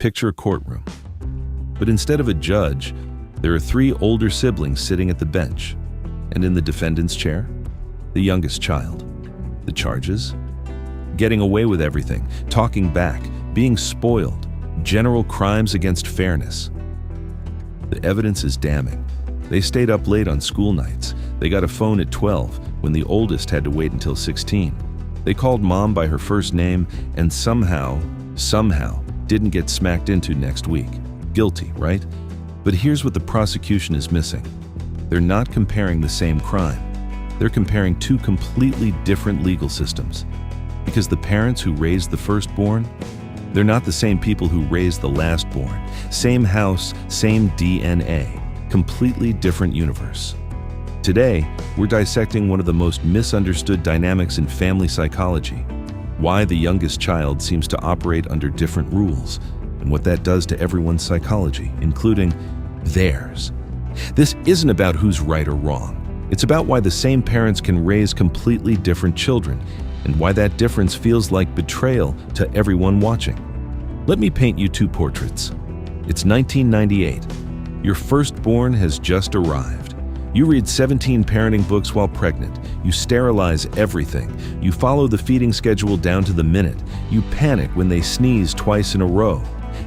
Picture a courtroom. But instead of a judge, there are three older siblings sitting at the bench. And in the defendant's chair, the youngest child. The charges? Getting away with everything, talking back, being spoiled, general crimes against fairness. The evidence is damning. They stayed up late on school nights. They got a phone at 12 when the oldest had to wait until 16. They called mom by her first name and somehow didn't get smacked into next week. Guilty, right? But here's what the prosecution is missing. They're not comparing the same crime. They're comparing two completely different legal systems. Because the parents who raised the firstborn, they're not the same people who raised the lastborn. Same house, same DNA, completely different universe. Today, we're dissecting one of the most misunderstood dynamics in family psychology, why the youngest child seems to operate under different rules, and what that does to everyone's psychology, including theirs. This isn't about who's right or wrong. It's about why the same parents can raise completely different children, and why that difference feels like betrayal to everyone watching. Let me paint you two portraits. It's 1998. Your firstborn has just arrived. You read 17 parenting books while pregnant. You sterilize everything. You follow the feeding schedule down to the minute. You panic when they sneeze twice in a row.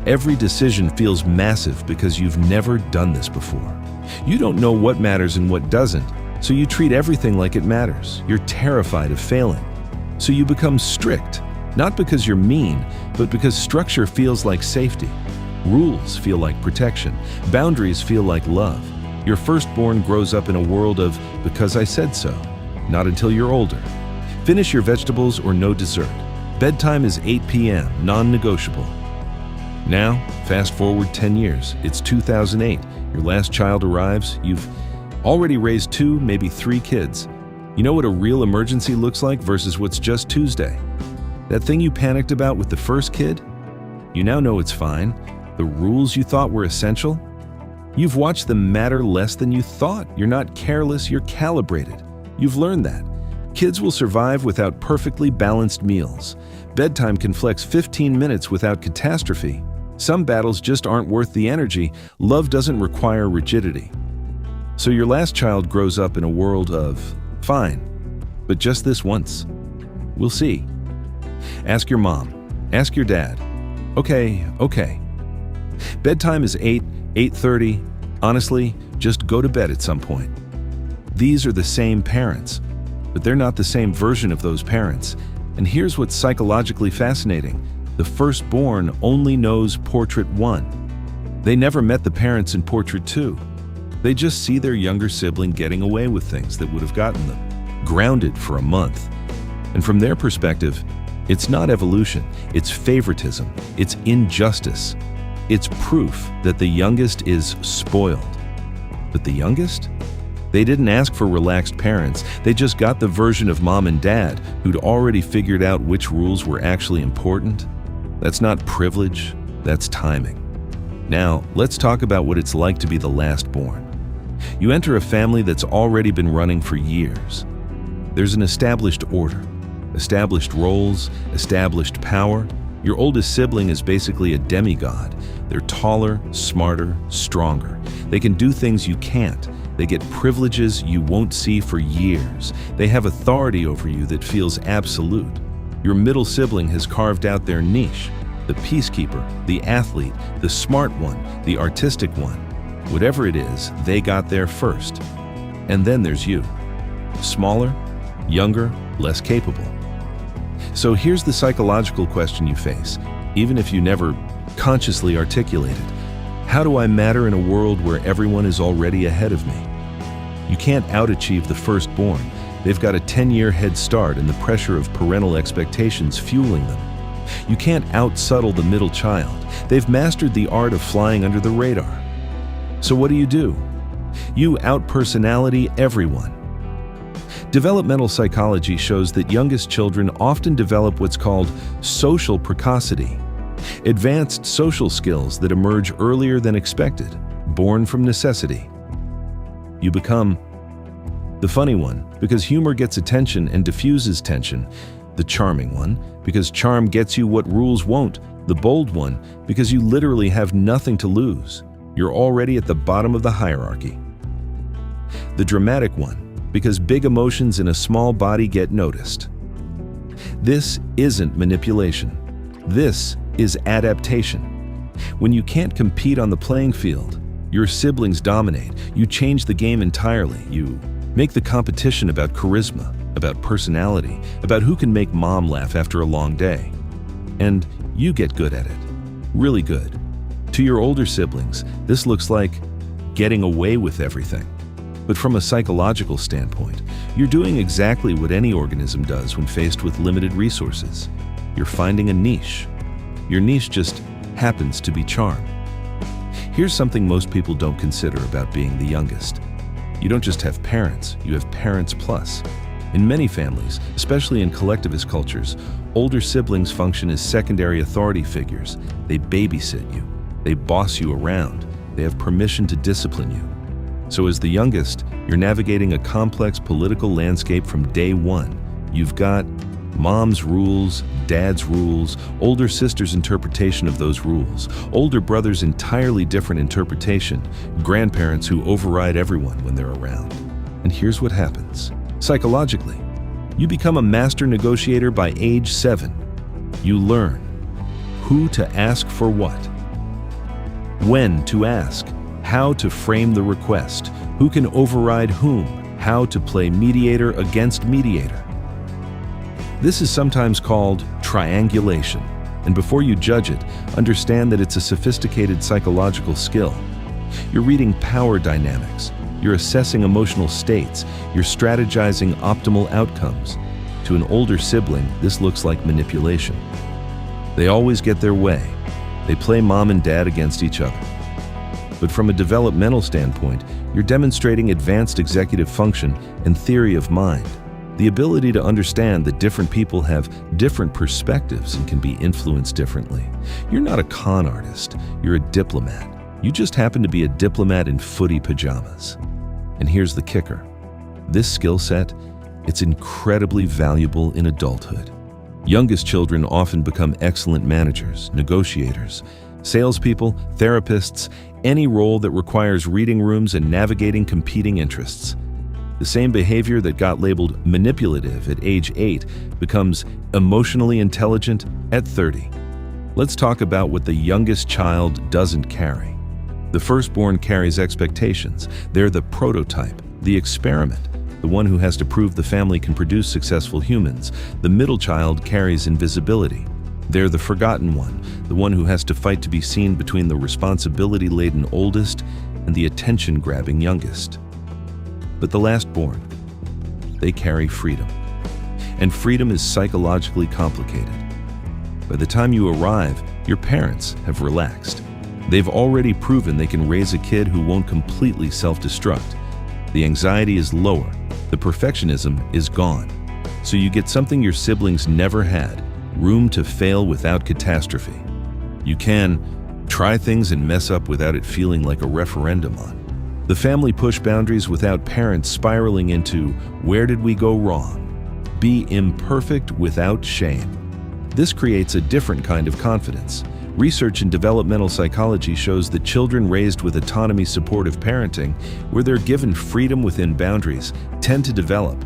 Every decision feels massive because you've never done this before. You don't know what matters and what doesn't, so you treat everything like it matters. You're terrified of failing. So you become strict, not because you're mean, but because structure feels like safety. Rules feel like protection. Boundaries feel like love. Your firstborn grows up in a world of because I said so, not until you're older. Finish your vegetables or no dessert. Bedtime is 8 p.m., non-negotiable. Now, fast forward 10 years. It's 2008. Your last child arrives. You've already raised 2, maybe 3 kids. You know what a real emergency looks like versus what's just Tuesday. That thing you panicked about with the first kid? You now know it's fine. The rules you thought were essential? You've watched them matter less than you thought. You're not careless, you're calibrated. You've learned that. Kids will survive without perfectly balanced meals. Bedtime can flex 15 minutes without catastrophe. Some battles just aren't worth the energy. Love doesn't require rigidity. So your last child grows up in a world of fine, but just this once. We'll see. Ask your mom. Ask your dad. Okay. Bedtime is 8:30. Honestly, just go to bed at some point. These are the same parents, but they're not the same version of those parents. And here's what's psychologically fascinating. The firstborn only knows portrait 1. They never met the parents in portrait 2. They just see their younger sibling getting away with things that would have gotten them grounded for a month. And from their perspective, it's not evolution, it's favoritism, it's injustice. It's proof that the youngest is spoiled. But the youngest? They didn't ask for relaxed parents. They just got the version of mom and dad who'd already figured out which rules were actually important. That's not privilege, that's timing. Now, let's talk about what it's like to be the lastborn. You enter a family that's already been running for years. There's an established order, established roles, established power. Your oldest sibling is basically a demigod. They're taller, smarter, stronger. They can do things you can't. They get privileges you won't see for years. They have authority over you that feels absolute. Your middle sibling has carved out their niche, the peacekeeper, the athlete, the smart one, the artistic one. Whatever it is, they got there first. And then there's you. Smaller, younger, less capable. So here's the psychological question you face, even if you never consciously articulate it. How do I matter in a world where everyone is already ahead of me? You can't outachieve the firstborn. They've got a 10-year head start and the pressure of parental expectations fueling them. You can't outsubtle the middle child. They've mastered the art of flying under the radar. So what do? You out-personality everyone. Developmental psychology shows that youngest children often develop what's called social precocity, advanced social skills that emerge earlier than expected, born from necessity. You become the funny one, because humor gets attention and diffuses tension, the charming one, because charm gets you what rules won't, The bold one, because you literally have nothing to lose. You're already at the bottom of the hierarchy. The dramatic one, because big emotions in a small body get noticed. This isn't manipulation. This is adaptation. When you can't compete on the playing field, your siblings dominate. You change the game entirely. You make the competition about charisma, about personality, about who can make mom laugh after a long day. And you get good at it. Really good. To your older siblings, this looks like getting away with everything. But from a psychological standpoint, you're doing exactly what any organism does when faced with limited resources. You're finding a niche. Your niche just happens to be charm. Here's something most people don't consider about being the youngest. You don't just have parents, you have parents plus. In many families, especially in collectivist cultures, older siblings function as secondary authority figures. They babysit you. They boss you around. They have permission to discipline you. So as the youngest, you're navigating a complex political landscape from day one. You've got mom's rules, dad's rules, older sister's interpretation of those rules, older brother's entirely different interpretation, grandparents who override everyone when they're around. And here's what happens. Psychologically, you become a master negotiator by age 7. You learn who to ask for what, when to ask, how to frame the request, who can override whom, how to play mediator against mediator. This is sometimes called triangulation, and before you judge it, understand that it's a sophisticated psychological skill. You're reading power dynamics, you're assessing emotional states, you're strategizing optimal outcomes. To an older sibling, this looks like manipulation. They always get their way. They play mom and dad against each other. But from a developmental standpoint, you're demonstrating advanced executive function and theory of mind, the ability to understand that different people have different perspectives and can be influenced differently. You're not a con artist, you're a diplomat. You just happen to be a diplomat in footy pajamas. And here's the kicker. This skill set, it's incredibly valuable in adulthood. Youngest children often become excellent managers, negotiators, salespeople, therapists, any role that requires reading rooms and navigating competing interests. The same behavior that got labeled manipulative at age 8 becomes emotionally intelligent at 30. Let's talk about what the youngest child doesn't carry. The firstborn carries expectations. They're the prototype, the experiment, the one who has to prove the family can produce successful humans. The middle child carries invisibility. They're the forgotten one, the one who has to fight to be seen between the responsibility-laden oldest and the attention-grabbing youngest. But the lastborn, they carry freedom. And freedom is psychologically complicated. By the time you arrive, your parents have relaxed. They've already proven they can raise a kid who won't completely self-destruct. The anxiety is lower. The perfectionism is gone. So you get something your siblings never had, room to fail without catastrophe. You can try things and mess up without it feeling like a referendum on. The family push boundaries without parents spiraling into, where did we go wrong? Be imperfect without shame. This creates a different kind of confidence. Research in developmental psychology shows that children raised with autonomy supportive parenting, where they're given freedom within boundaries, tend to develop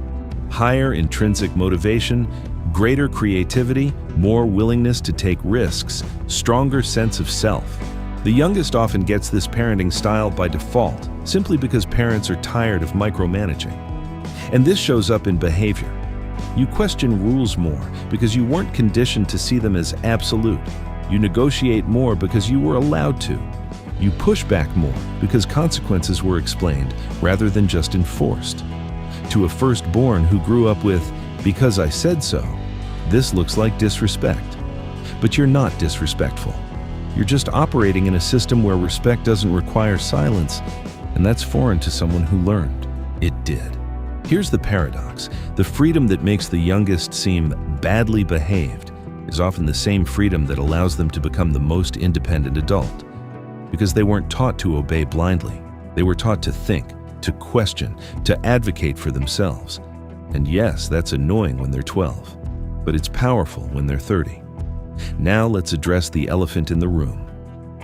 higher intrinsic motivation, greater creativity, more willingness to take risks, stronger sense of self. The youngest often gets this parenting style by default, simply because parents are tired of micromanaging. And this shows up in behavior. You question rules more because you weren't conditioned to see them as absolute. You negotiate more because you were allowed to. You push back more because consequences were explained rather than just enforced. To a firstborn who grew up with, because I said so, this looks like disrespect. But you're not disrespectful. You're just operating in a system where respect doesn't require silence, and that's foreign to someone who learned it did. Here's the paradox. The freedom that makes the youngest seem badly behaved is often the same freedom that allows them to become the most independent adult. Because they weren't taught to obey blindly. They were taught to think, to question, to advocate for themselves. And yes, that's annoying when they're 12, but it's powerful when they're 30. Now let's address the elephant in the room,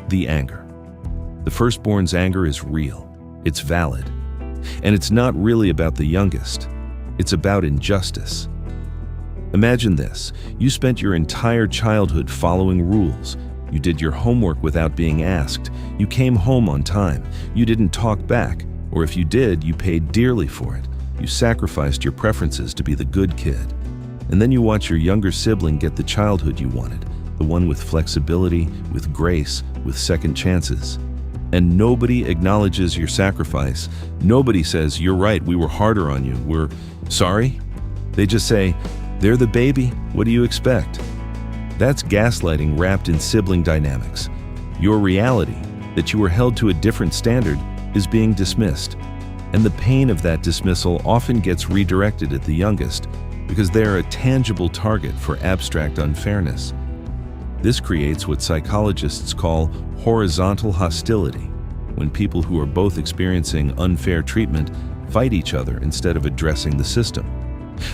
the anger. The firstborn's anger is real, it's valid, and it's not really about the youngest, it's about injustice. Imagine this, you spent your entire childhood following rules. You did your homework without being asked. You came home on time. You didn't talk back, or if you did, you paid dearly for it. You sacrificed your preferences to be the good kid. And then you watch your younger sibling get the childhood you wanted, the one with flexibility, with grace, with second chances. And nobody acknowledges your sacrifice. Nobody says, "You're right, we were harder on you. We're sorry." They just say, "They're the baby, what do you expect?" That's gaslighting wrapped in sibling dynamics. Your reality, that you were held to a different standard, is being dismissed. And the pain of that dismissal often gets redirected at the youngest because they are a tangible target for abstract unfairness. This creates what psychologists call horizontal hostility, when people who are both experiencing unfair treatment fight each other instead of addressing the system.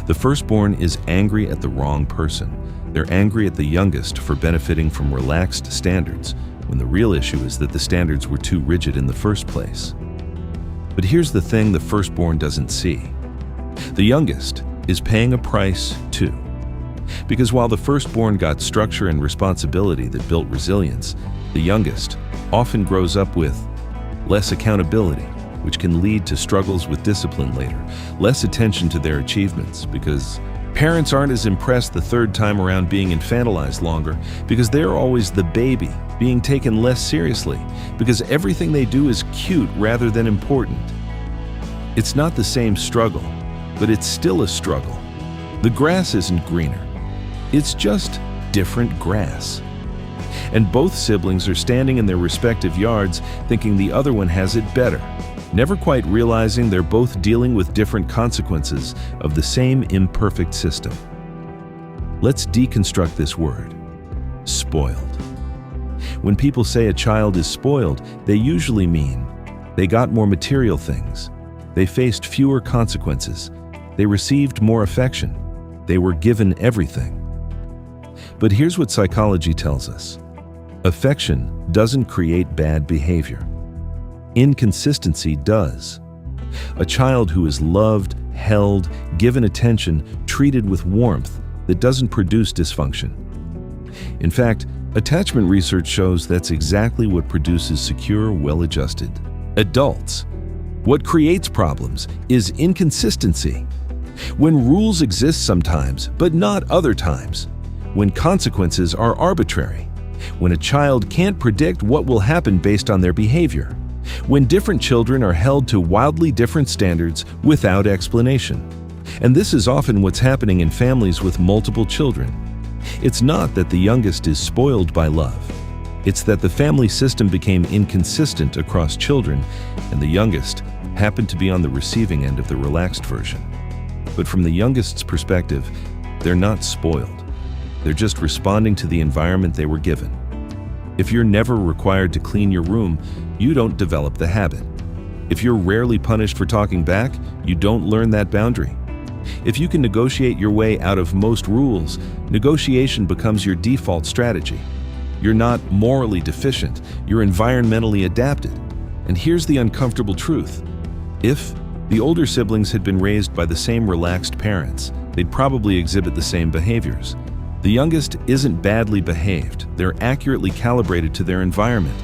The firstborn is angry at the wrong person. They're angry at the youngest for benefiting from relaxed standards, when the real issue is that the standards were too rigid in the first place. But here's the thing the firstborn doesn't see. The youngest is paying a price too. Because while the firstborn got structure and responsibility that built resilience, the youngest often grows up with less accountability, which can lead to struggles with discipline later, less attention to their achievements, because parents aren't as impressed the third time around being infantilized longer, because they're always the baby, being taken less seriously, because everything they do is cute rather than important. It's not the same struggle, but it's still a struggle. The grass isn't greener. It's just different grass. And both siblings are standing in their respective yards thinking the other one has it better, never quite realizing they're both dealing with different consequences of the same imperfect system. Let's deconstruct this word, spoiled. When people say a child is spoiled, they usually mean they got more material things, they faced fewer consequences, they received more affection, they were given everything. But here's what psychology tells us. Affection doesn't create bad behavior. Inconsistency does. A child who is loved, held, given attention, treated with warmth, that doesn't produce dysfunction. In fact, attachment research shows that's exactly what produces secure, well-adjusted adults. What creates problems is inconsistency. When rules exist sometimes, but not other times. When consequences are arbitrary. When a child can't predict what will happen based on their behavior. When different children are held to wildly different standards without explanation. And this is often what's happening in families with multiple children. It's not that the youngest is spoiled by love. It's that the family system became inconsistent across children, and the youngest happened to be on the receiving end of the relaxed version. But from the youngest's perspective, they're not spoiled. They're just responding to the environment they were given. If you're never required to clean your room, you don't develop the habit. If you're rarely punished for talking back, you don't learn that boundary. If you can negotiate your way out of most rules, negotiation becomes your default strategy. You're not morally deficient, you're environmentally adapted. And here's the uncomfortable truth. If the older siblings had been raised by the same relaxed parents, they'd probably exhibit the same behaviors. The youngest isn't badly behaved, they're accurately calibrated to their environment.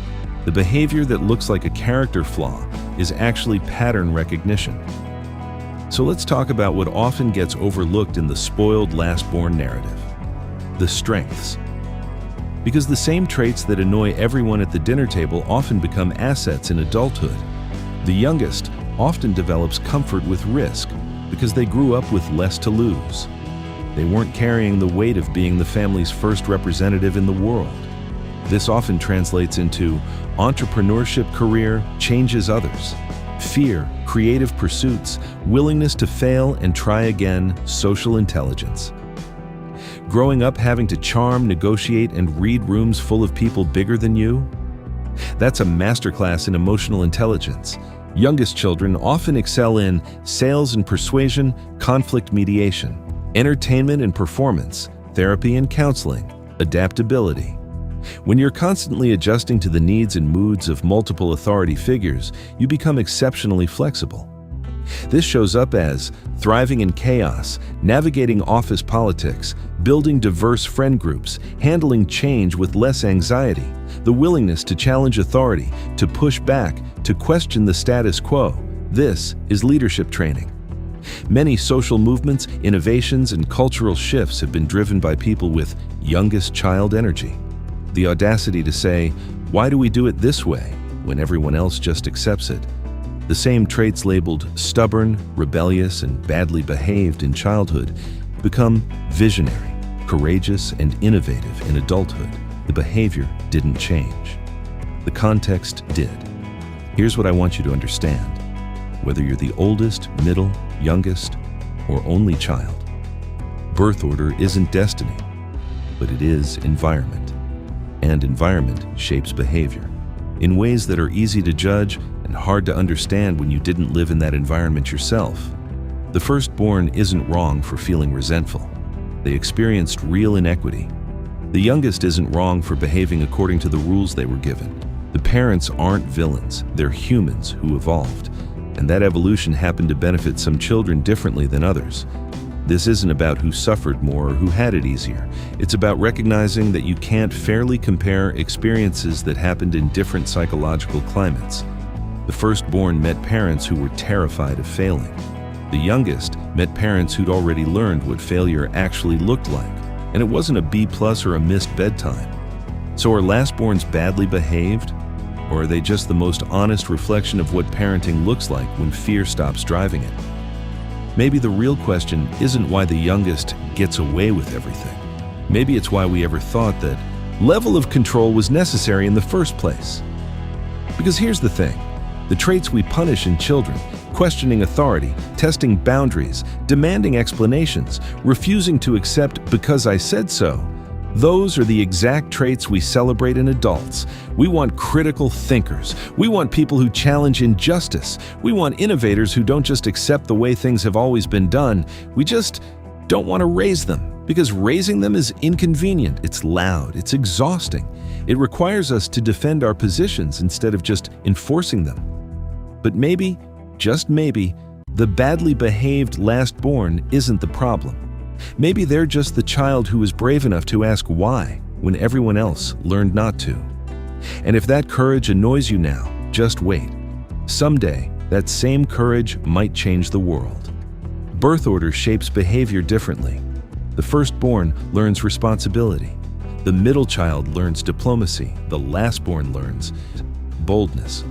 The behavior that looks like a character flaw is actually pattern recognition. So let's talk about what often gets overlooked in the spoiled last-born narrative, the strengths. Because the same traits that annoy everyone at the dinner table often become assets in adulthood. The youngest often develops comfort with risk because they grew up with less to lose. They weren't carrying the weight of being the family's first representative in the world. This often translates into entrepreneurship career changes others, fear, creative pursuits, willingness to fail and try again, social intelligence. Growing up having to charm, negotiate, and read rooms full of people bigger than you? That's a masterclass in emotional intelligence. Youngest children often excel in sales and persuasion, conflict mediation, entertainment and performance, therapy and counseling, Adaptability. When you're constantly adjusting to the needs and moods of multiple authority figures, you become exceptionally flexible. This shows up as thriving in chaos, navigating office politics, building diverse friend groups, handling change with less anxiety, the willingness to challenge authority, to push back, to question the status quo. This is leadership training. Many social movements, innovations, and cultural shifts have been driven by people with youngest child energy. The audacity to say, "Why do we do it this way?" when everyone else just accepts it. The same traits labeled stubborn, rebellious, and badly behaved in childhood become visionary, courageous, and innovative in adulthood. The behavior didn't change. The context did. Here's what I want you to understand. Whether you're the oldest, middle, youngest, or only child, birth order isn't destiny, but it is environment. And environment shapes behavior in ways that are easy to judge and hard to understand when you didn't live in that environment yourself. The firstborn isn't wrong for feeling resentful. They experienced real inequity. The youngest isn't wrong for behaving according to the rules they were given. The parents aren't villains, they're humans who evolved. And that evolution happened to benefit some children differently than others. This isn't about who suffered more or who had it easier. It's about recognizing that you can't fairly compare experiences that happened in different psychological climates. The firstborn met parents who were terrified of failing. The youngest met parents who'd already learned what failure actually looked like, and it wasn't a B+ or a missed bedtime. So are lastborns badly behaved? Or are they just the most honest reflection of what parenting looks like when fear stops driving it? Maybe the real question isn't why the youngest gets away with everything. Maybe it's why we ever thought that level of control was necessary in the first place. Because here's the thing. The traits we punish in children, questioning authority, testing boundaries, demanding explanations, refusing to accept because I said so, those are the exact traits we celebrate in adults. We want critical thinkers. We want people who challenge injustice. We want innovators who don't just accept the way things have always been done. We just don't want to raise them, because raising them is inconvenient, it's loud, it's exhausting. It requires us to defend our positions instead of just enforcing them. But maybe, just maybe, the badly behaved lastborn isn't the problem. Maybe they're just the child who was brave enough to ask why when everyone else learned not to. And if that courage annoys you now, just wait. Someday, that same courage might change the world. Birth order shapes behavior differently. The firstborn learns responsibility. The middle child learns diplomacy. The lastborn learns boldness.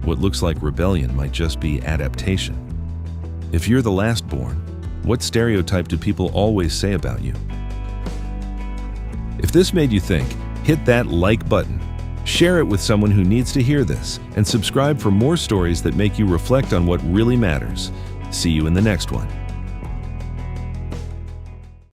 What looks like rebellion might just be adaptation. If you're the lastborn, what stereotype do people always say about you? If this made you think, hit that like button, share it with someone who needs to hear this, and subscribe for more stories that make you reflect on what really matters. See you in the next one.